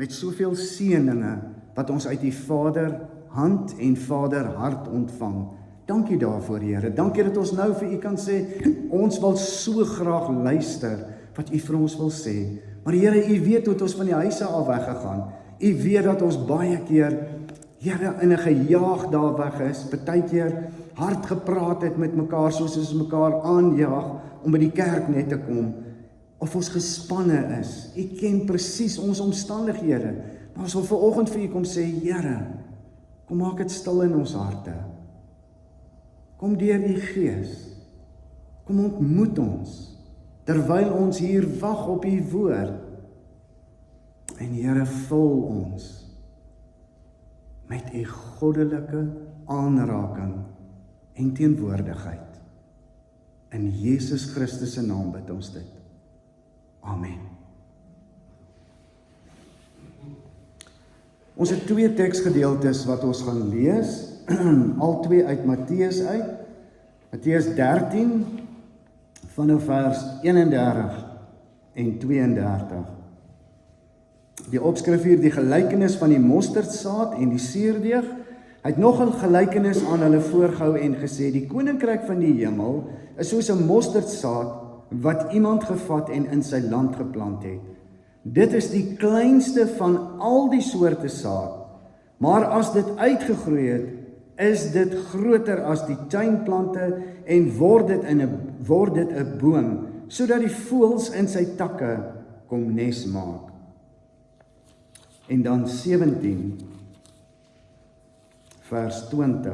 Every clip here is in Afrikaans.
met soveel seëninge wat ons uit die Vader hand en Vader hart ontvang. Dankie daarvoor, Here. Dankie dat ons nou vir U kan sê, ons wil so graag luister wat U vir ons wil sê. Maar Here, U weet hoe het ons van die huise af weggegaan. U weet dat ons baie keer, Here, in 'n gejaag daar weg is, partykeer hard gepraat het met mekaar, soos ons mekaar aanjaag om by die kerk net te kom, of ons gespanne is. U ken presies ons omstandighede, maar ons wil vanoggend vir U kom sê, Here, kom maak dit stil in ons harte. Kom deur U Gees, kom ontmoet ons, terwyl ons hier wag op U woord. En Here, vul ons met U goddelike aanraking en teenwoordigheid. In Jesus Christus se naam bid ons dit. Amen. Ons het 2 teksgedeeltes wat ons gaan lees, al 2 uit Matteus uit. Matteus 13 vanaf vers 31 en 32. Die opskrif hier, die gelykenis van die mosterdsaad en die suurdeeg. Hy het nog 'n gelykenis aan hulle voorgehou en gesê, die koninkryk van die hemel is soos 'n mosterdsaad wat iemand gevat en in sy land geplant het. Dit is die kleinste van al die soorte saad, maar as dit uitgegroei het, is dit groter as die tuinplante en word dit 'n boom, sodat die voëls in sy takke kom nes maak. En dan 17 vers 20.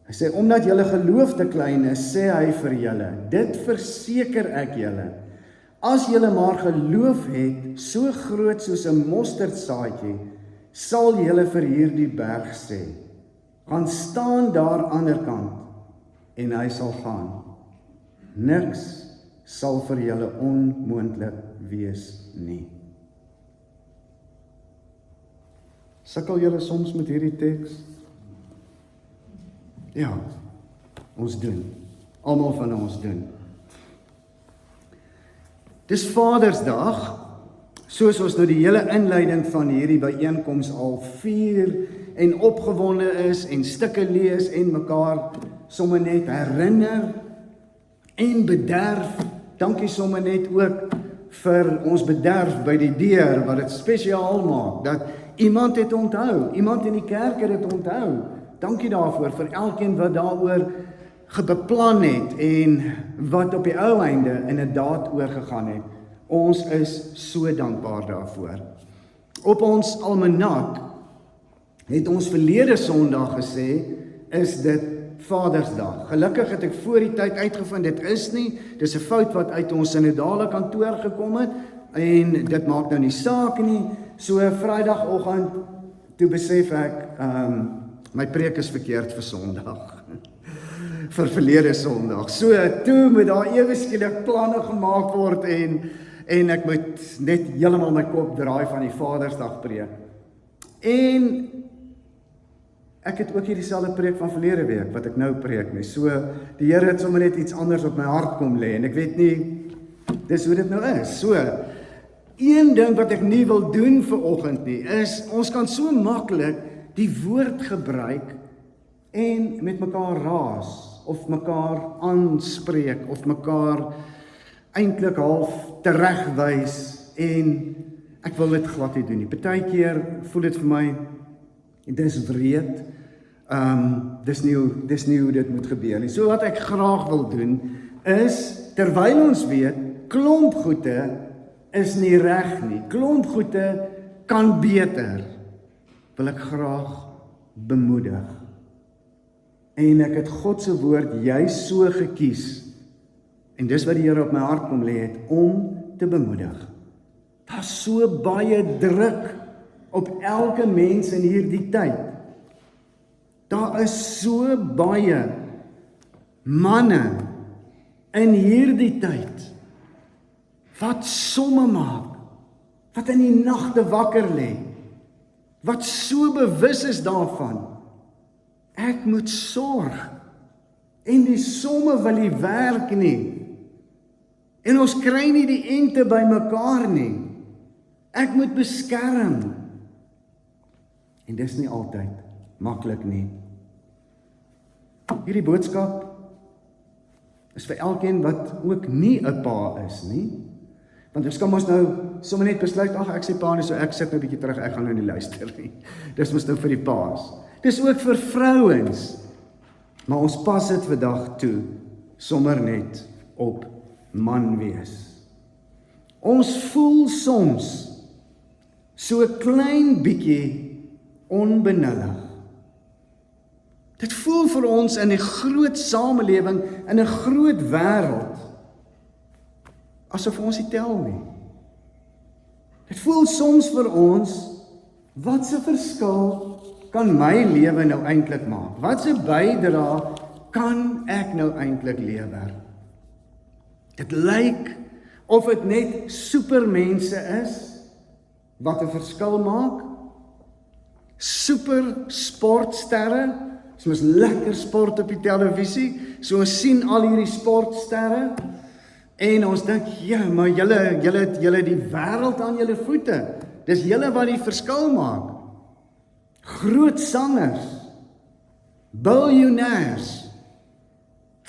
Hy sê, omdat julle geloof te klein is, sê hy vir julle, dit verseker ek julle, as julle maar geloof het, so groot soos 'n mosterdsaadjie, sal julle vir hierdie berg sê, gaan staan daar aan die ander kant, en hy sal gaan. Niks sal vir julle onmoontlik wees nie. Sukkel julle soms met hierdie teks? Ja, ons doen. Almal van ons doen. Dis Vadersdag, soos ons nou die hele inleiding van hierdie byeenkoms al vier en opgewonde is en stukke lees en mekaar sommer net herinner en bederf. Dankie sommer net ook vir ons bederf by die deur wat dit spesiaal maak, dat iemand het onthou, iemand in die kerk het dit onthou. Dankie daarvoor vir elkeen wat daaroor beplan het en wat op die ou einde inderdaad oorgegaan het. Ons is so dankbaar daarvoor. Op ons almanak het ons verlede Sondag gesê, is dit Vadersdag. Gelukkig het ek voor die tyd uitgevind, dit is nie, dis 'n fout wat uit ons synodale kantoor gekom het, en dit maak nou nie saak nie. So Vrydagoggend, toe besef ek, my preek is verkeerd vir Sondag, vir verlede Sondag. So toe moet daar ewe skielik planne gemaak word, en ek moet net heeltemal my kop draai van die Vadersdag preek. En ek het ook hier dieselfde preek van verlede week, wat ek nou preek nie. So, die Here het sommer net iets anders op my hart kom lê, en ek weet nie, dis hoe dit nou is. So, een ding wat ek nie wil doen vanoggend nie, is, ons kan so maklik die woord gebruik, en met mekaar raas, of mekaar aanspreek, of mekaar eintlik half teregwys, en ek wil dit glad nie doen nie. Partykeer voel dit vir my, dis wreed, dis nie hoe dit moet gebeur nie. So wat ek graag wil doen, is, terwyl ons weet, klomp goede is nie reg nie, klomp goede kan beter, wil ek graag bemoedig. En ek het God se woord juis so gekies, en dis wat die Here op my hart kom lê het, om te bemoedig. Daar's so baie druk op elke mens in hierdie tyd. Daar is so baie manne in hierdie tyd wat somme maak, wat in die nagte wakker lê, wat so bewus is daarvan, ek moet sorg En die somme wil nie werk nie. En ons kry nie die ente by mekaar nie. Ek moet beskerm. En dis nie altyd maklik nie. Hierdie boodskap is vir elkeen wat ook nie 'n pa is nie. Want ons kan mos nou sommer net besluit, ag ek sê pa nie, so ek sit nou 'n bietjie terug, ek gaan nou nie luister nie. Dis mos nou vir die paas. Dis ook vir vrouens. Maar ons pas dit vandag toe, sommer net op man wees. Ons voel soms so 'n klein bietjie onbenullig. Dit voel vir ons in 'n groot samelewing, in 'n groot wêreld, asof ons nie tel nie. Dit voel soms vir ons, wat se verskil kan my lewe nou eintlik maak? Wat se bydrae kan ek nou eintlik lewer? Dit lyk of dit net supermense is wat 'n verskil maak. Super sportsterre, soos lekker sport op die televisie, so ons sien al hierdie sportsterre, en ons dink, ja, maar julle het die wêreld aan julle voete, dis julle wat die verskil maak. Groot sangers, biljoenêrs,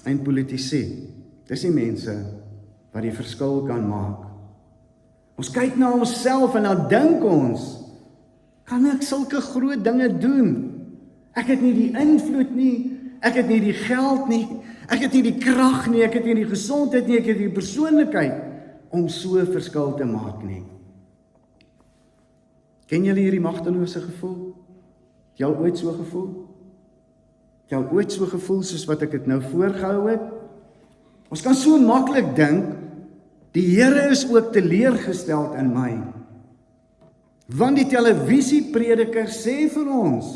en politici, dis die mense wat die verskil kan maak. Ons kyk na onsself en dan dink ons, kan ek sulke groot dinge doen? Ek het nie die invloed nie, ek het nie die geld nie, ek het nie die krag nie, ek het nie die gesondheid nie, ek het nie die persoonlikheid om so 'n verskil te maak nie. Ken julle hierdie magtelose gevoel? Het jy al ooit so gevoel? Het jy al ooit so gevoel soos wat ek dit nou voorgehou het? Ons kan so maklik dink, die Here is ook teleurgestel in my. Want die televisieprediker sê vir ons,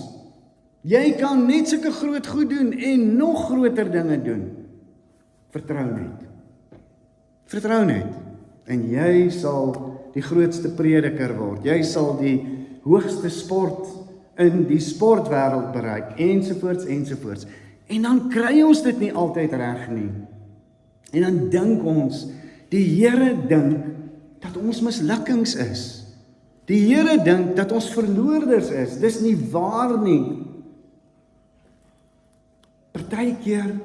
jy kan net sulke groot goed doen en nog groter dinge doen. Vertrou net. Vertrou net. En jy sal die grootste prediker word. Jy sal die hoogste sport in die sportwêreld bereik, ensovoorts, ensovoorts. En dan kry ons dit nie altyd reg nie. En dan dink ons, die Here dink dat ons mislukkings is. Die Here dink dat ons verloorders is. Dis nie waar nie. Partykeer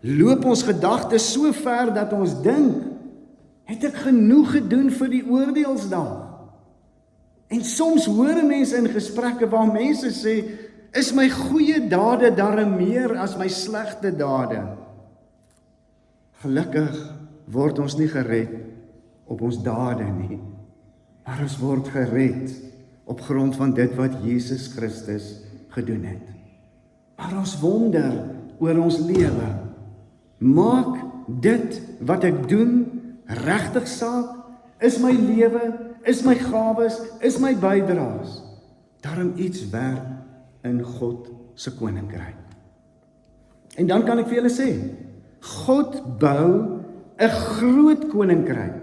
loop ons gedagtes so ver dat ons dink, het ek genoeg gedoen vir die oordeelsdag? En soms hoor mense in gesprekke waar mense sê, is my goeie dade darm meer as my slegte dade? Gelukkig word ons nie gered op ons dade nie, maar ons word gered op grond van dit wat Jesus Christus gedoen het. Maar ons wonder oor ons lewe. Maak dit wat ek doen regtig saak? Is my lewe, is my gawes, is my bydraes darm iets werd in God se koninkryk? En dan kan ek vir julle sê, God bou 'n groot koninkryk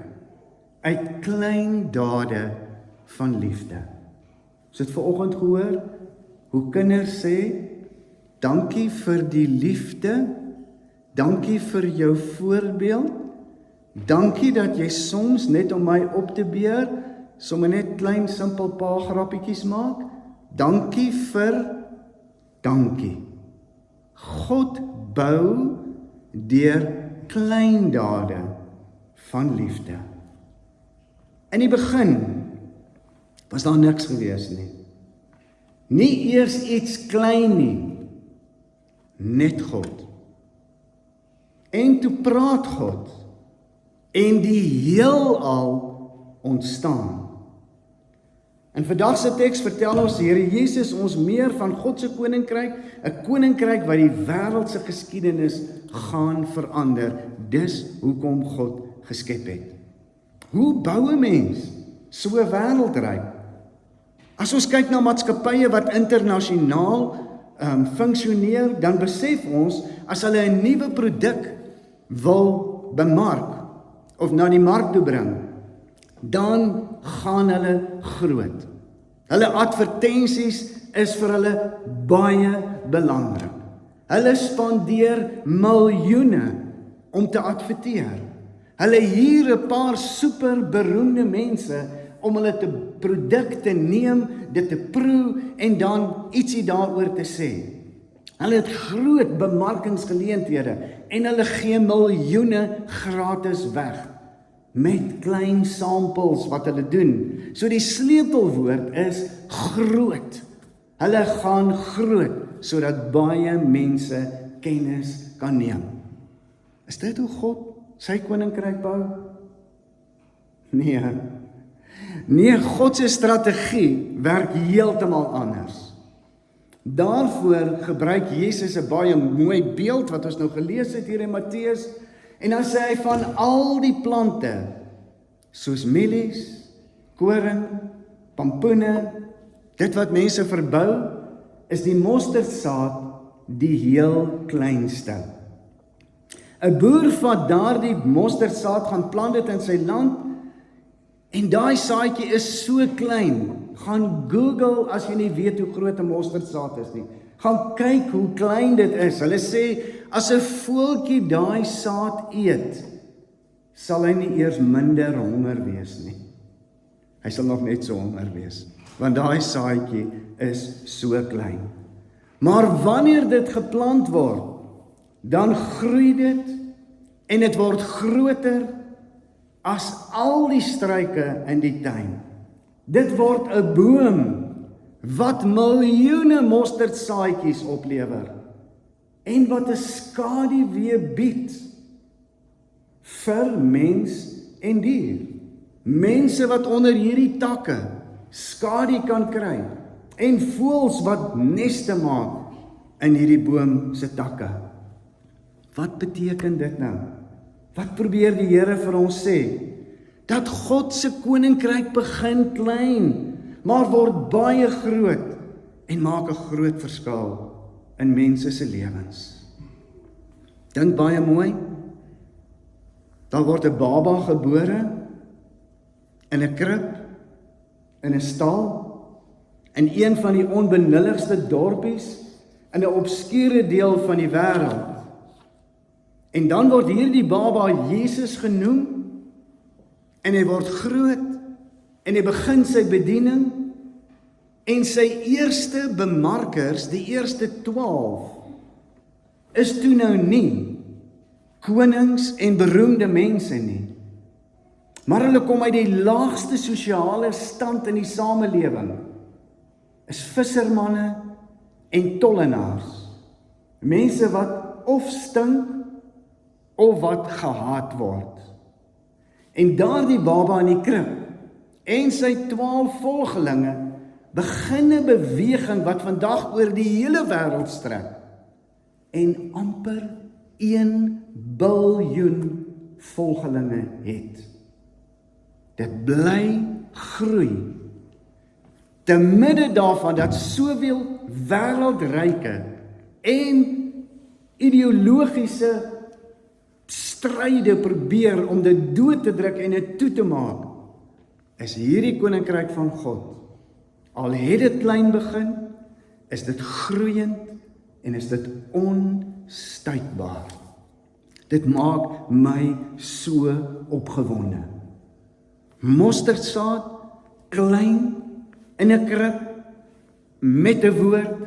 uit klein dade van liefde. Ons het vanoggend gehoor hoe kinders sê, dankie vir die liefde, dankie vir jou voorbeeld, dankie dat jy soms net om my op te beer, sommer net klein simpel pa grappietjies maak, dankie vir dankie. God bou deur klein dade van liefde. In die begin was daar niks gewees nie. Nie eers iets klein nie, net God. En toe praat God en die heelal ontstaan. In vandag se teks vertel ons die Here Jesus ons meer van God se koninkryk, 'n koninkryk wat die wêreld se geskiedenis gaan verander. Dis hoekom God geskep het. Hoe bou 'n mens so 'n wêreldryk? As ons kyk na maatskappye wat internasionaal funksioneer, dan besef ons, as hulle 'n nuwe produk wil bemark of na die mark toe bring, dan gaan hulle groot. Hulle advertensies is vir hulle baie belangrik. Hulle spandeer miljoene om te adverteer. Hulle hier 'n paar super beroemde mense om hulle produkte neem, dit te proe en dan ietsie daaroor te sê. Hulle het groot bemarkingsgeleenthede en hulle gee miljoene gratis weg met klein samples wat hulle doen. So die sleutelwoord is groot. Hulle gaan groot sodat baie mense kennis kan neem. Is dit hoe God sy koninkryk bou? Nee, God se strategie werk heeltemal anders. Daarvoor gebruik Jesus 'n baie mooi beeld wat ons nou gelees het hier in Matteus, en dan sê hy van al die plante, soos mielies, koring, pampoene, dit wat mense verbou, is die mosterdsaad die heel kleinste. 'n Boer vat daardie mosterdsaad, gaan plant dit in sy land, en daai saadjie is so klein. Gaan Google as jy nie weet hoe groot 'n mosterdsaad is nie. Gaan kyk hoe klein dit is. Hulle sê as 'n voeltjie daai saad eet, sal hy nie eers minder honger wees nie. Hy sal nog net so honger wees, want daai saadjie is so klein. Maar wanneer dit geplant word, dan groei dit en dit word groter as al die struike in die tuin. Dit word 'n boom wat miljoene mosterdsaadjies oplewer en wat 'n skaduwee bied vir mens en dier. Mense wat onder hierdie takke skadu kan kry en voëls wat neste maak in hierdie boom se takke. Wat beteken dit nou? Wat probeer die Here vir ons sê? Dat God se koninkryk begin klein, maar word baie groot en maak 'n groot verskil in mense se lewens. Dink baie mooi. Daar word 'n baba gebore in 'n krib, in 'n stal, in een van die onbenulligste dorpies in 'n obskure deel van die wêreld. En dan word hierdie baba Jesus genoem, en hy word groot, en hy begin sy bediening, en sy eerste bemarkers, die eerste 12, is toe nou nie konings en beroemde mense nie, maar hulle kom uit die laagste sosiale stand in die samelewing, is vissermanne en tollenaars, mense wat of stink, of wat gehaat word. En daardie baba in die krib en sy 12 volgelinge begin 'n beweging wat vandag oor die hele wêreld strek en amper 1 biljoen volgelinge het. Dit bly groei. Te midde daarvan dat soveel wêreldryke en ideologiese stryde probeer om dit dood te druk en dit toe te maak, is hierdie koninkryk van God, al het dit klein begin, is dit groeiend en is dit onstuitbaar. Dit maak my so opgewonde. Mosterdsaad, klein, in 'n krib, met 'n woord,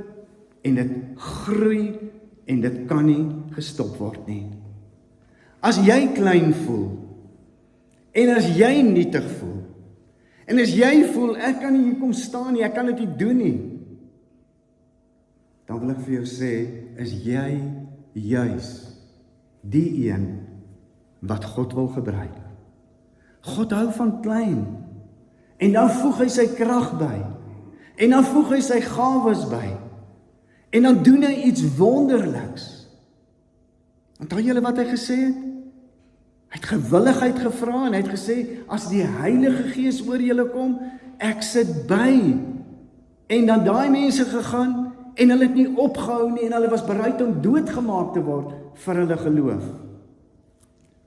en dit groei en dit kan nie gestop word nie. As jy klein voel, en as jy nietig voel, en as jy voel, ek kan nie hier kom staan nie, ek kan dit nie doen nie, dan wil ek vir jou sê, is jy juis die een wat God wil gebruik. God hou van klein, en dan voeg hy sy krag by, en dan voeg hy sy gawes by, en dan doen hy iets wonderliks. Onthou julle wat hy gesê het? Hy het gewilligheid gevra en hy het gesê, as die Heilige Gees oor julle kom, ek sit by. En dan daai mense gegaan, en hulle het nie opgehou nie, en hulle was bereid om doodgemaak te word vir hulle geloof.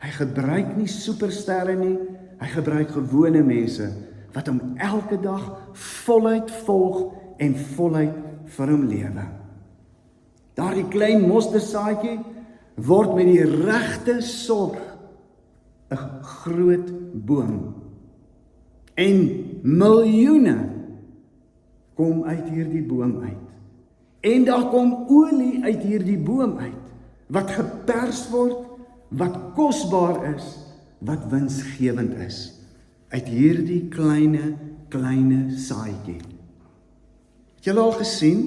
Hy gebruik nie supersterre nie, hy gebruik gewone mense, wat hom elke dag voluit volg, en voluit vir hom lewe. Daardie klein mosterdsaadjie word met die regte sorg 'n groot boom. En miljoene kom uit hierdie boom uit. En daar kom olie uit hierdie boom uit, wat gepers word, wat kosbaar is, wat winsgewend is, uit hierdie kleine saadjie. Het julle al gesien,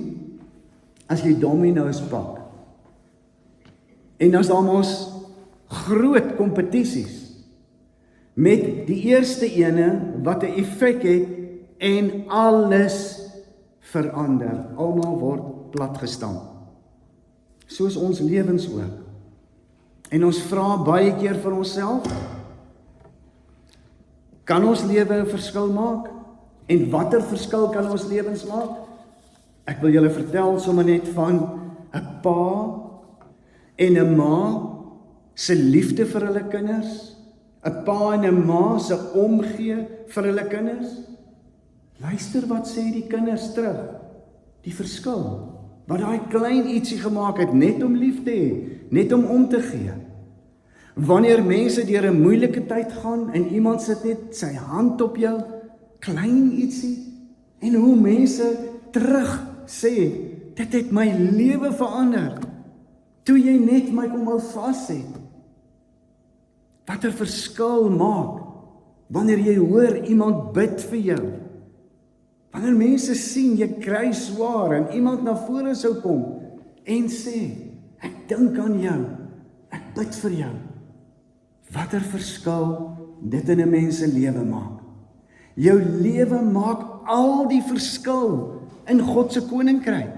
as jy domino's pak, en as daar mos groot kompetisies, met die eerste ene wat 'n effek het, en alles verander, almal word platgestamp. Soos ons lewens ook. En ons vra baie keer vir onsself, kan ons lewe 'n verskil maak? En watter verskil kan ons lewens maak? Ek wil julle vertel sommer net van 'n pa en 'n ma se liefde vir hulle kinders, 'n pa en 'n ma se omgee vir hulle kinders. Luister wat sê die kinders terug, die verskil, wat daai klein ietsie gemaak het, net om lief te hê, net om te gee. Wanneer mense deur 'n moeilike tyd gaan, en iemand sit net sy hand op jou, klein ietsie, en hoe mense terug sê, dit het my lewe verander, toe jy net my kom hou vas het. Wat 'n verskil maak, wanneer jy hoor iemand bid vir jou, wanneer mense sien, jy kry swaar, en iemand na vore sou kom, en sê, ek dink aan jou, ek bid vir jou. Wat 'n verskil dit in 'n mens se lewe maak. Jou lewe maak al die verskil in God se koninkryk.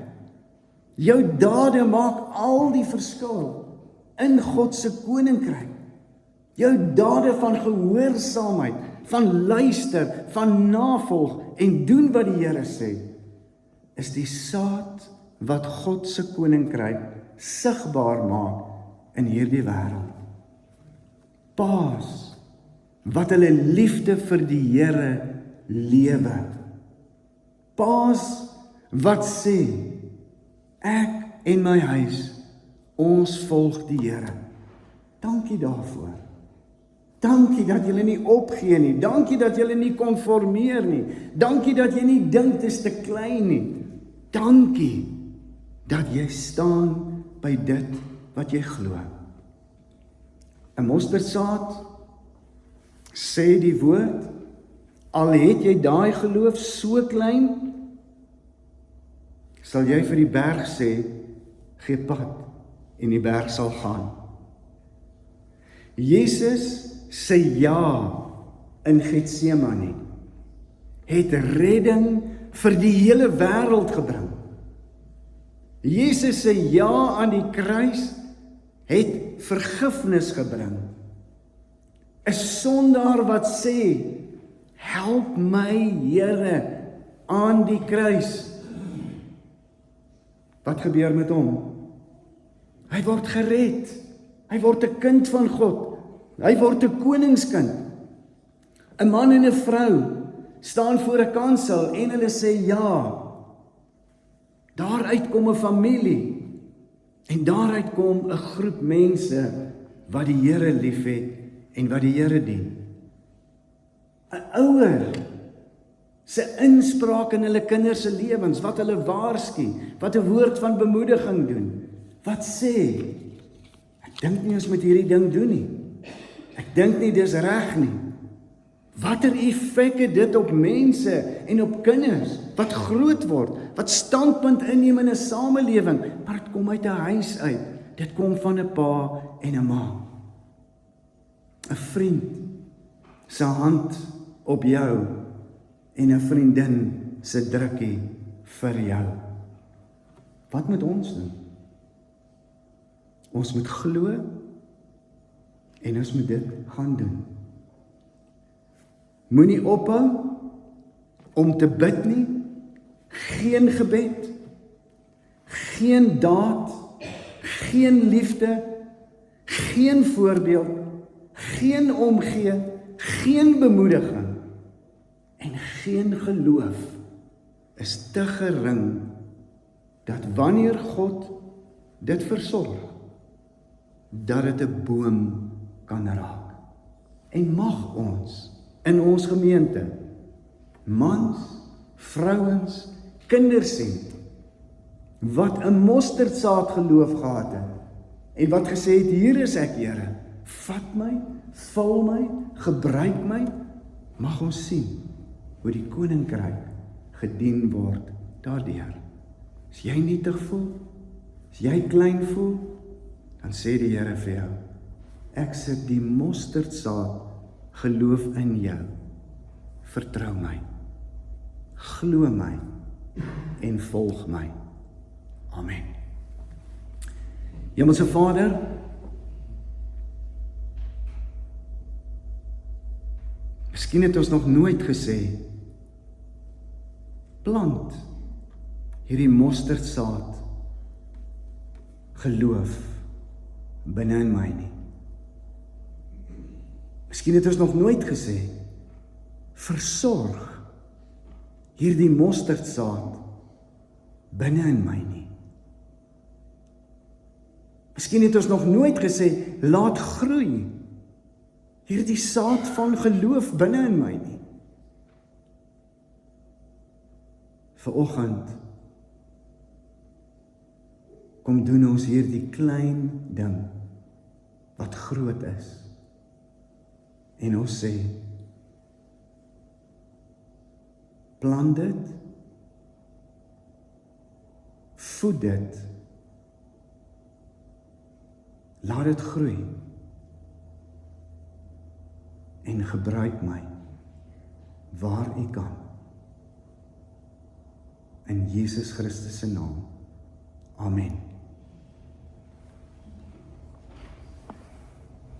Jou dade maak al die verskil in God se koninkryk. Jou dade van gehoorsaamheid, van luister, van navolg en doen wat die Here sê, is die saad wat God se koninkryk sigbaar maak in hierdie wêreld. Paas wat hulle liefde vir die Here lewe. Paas wat sê, ek en my huis, ons volg die Here. Dankie daarvoor. Dankie dat julle nie opgee nie. Dankie dat julle nie konformeer nie. Dankie dat jy nie dink dit is te klein nie. Dankie dat jy staan by dit wat jy glo. 'n Mosterdsaad, sê die woord, al het jy daai geloof so klein, sal jy vir die berg sê, gee pad, en die berg sal gaan. Jesus sy ja in Getsemane het redding vir die hele wêreld gebring. Jesus sy ja aan die kruis het vergifnis gebring. 'n Sondaar wat sê, help my Here aan die kruis. Wat gebeur met hom? Hy word gered. Hy word 'n kind van God. Hy word 'n koningskind. 'n Man en 'n vrou staan voor 'n kansel en hulle sê ja. Daaruit kom 'n familie. En daaruit kom 'n groep mense wat die Here liefhet en wat die Here dien. 'n Ouer se inspraak in hulle kinders se lewens, wat hulle waarsku, wat 'n woord van bemoediging doen. Wat sê, ek dink nie ons moet hierdie ding doen nie. Ek dink nie dis reg nie. Watter effek het dit op mense en op kinders wat groot word, wat standpunt inneem in 'n samelewing, maar dit kom uit 'n huis uit. Dit kom van 'n pa en 'n ma. 'n Vriend se hand op jou en 'n vriendin se drukkie vir jou. Wat moet ons doen? Ons moet glo en ons moet dit gaan doen. Moenie ophou om te bid nie, geen gebed, geen daad, geen liefde, geen voorbeeld, geen omgee, geen bemoediging en geen geloof is te gering dat wanneer God dit versorg, dat dit 'n boom kan raak. En mag ons in ons gemeente mans, vrouens, kinders sien wat 'n mosterdsaad geloof gehad het en wat gesê het, hier is ek, Here, vat my, vul my, gebruik my. Mag ons sien hoe die koninkryk gedien word daardeur. As jy nietig voel, as jy klein voel, dan sê die Here vir jou, ek sit die mosterdsaad geloof in jou. Vertrou my, glo my en volg my. Amen. Hemelse Vader, miskien het ons nog nooit gesê, plant hierdie mosterdsaad geloof binne in my nie. Miskien het ons nog nooit gesê, versorg hierdie mosterdsaad binne in my nie. Miskien het ons nog nooit gesê, laat groei hierdie saad van geloof binne in my nie. Vanoggend kom doen ons hierdie klein ding wat groot is. En ons sê, plant dit, voed dit, laat dit groei en gebruik my waar u kan. In Jesus Christus se naam. Amen.